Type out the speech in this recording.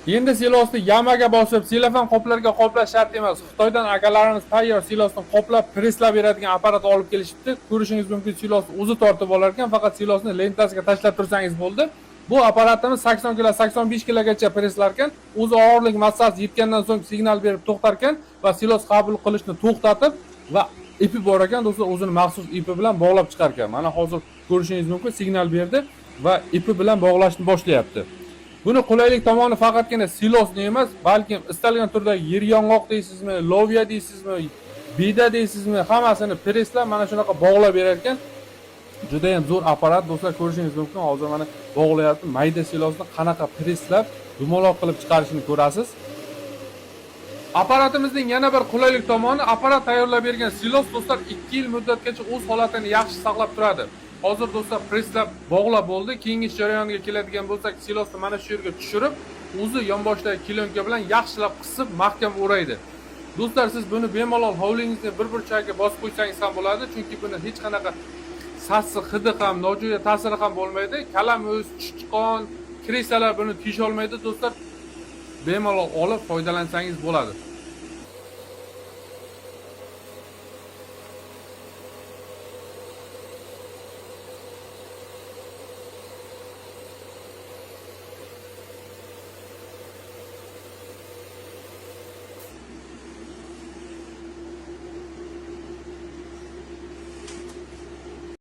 Endi silosni yamaga bosib, selofan qoplarga qoplash shart emas. Xitoydan akalarimiz tayyor silosni qoplab, presslab beradigan apparat olib kelishibdi. Ko'rishingiz mumkin, silos o'zi tortib olar ekan, faqat silosni lentasiga tashlab tursangiz bo'ldi. Bu apparatimiz 80 kg, 85 kggacha presslar ekan. O'zi og'irlik massasi yetgandan so'ng signal berib to'xtar ekan va silos qabul qilishni to'xtatib va ipi bor ekan, do'stlar, o'zini maxsus ipi bilan bog'lab chiqar ekan. Mana hozir ko'rishingiz mumkin, signal berdi va ipi bilan bog'lashni boshlayapti. Buni qulaylik tomoni faqatgina silosni emas, balkim istalgan turdagi yer yong'oq deysizmi, loviya deysizmi, bida deysizmi, hammasini presslab mana shunaqa bog'lab berar ekan. Juda ham zo'r apparat, do'stlar, ko'rishingiz mumkin. Hozir mana bog'layapti. Mayda silosni qanaqa presslab dumaloq qilib chiqarishini ko'rasiz. Apparatimizning yana bir qulaylik tomoni, apparat tayyorlab bergan silos, do'stlar, 2 yil muddatgacha o'z holatini yaxshi saqlab turadi. Hozir do'stlar presslab bog'lab bo'ldi. Keyingi jarayoniga keladigan bo'lsak, silosni mana shu yerga tushirib, o'zi yonboshdagi kilonka bilan yaxshilab qisib, mahkam o'raydi. Do'stlar, siz buni bemalol hovlingizning bir burchagiga bosib qo'ysangiz ham bo'ladi, chunki buni hech qanaqa sassiq hidi ham, nojo'ya ta'siri ham bo'lmaydi. Kalamush, chichqon, kresalar buni tisha olmaydi, do'stlar. Bemalol olib foydalansangiz bo'ladi.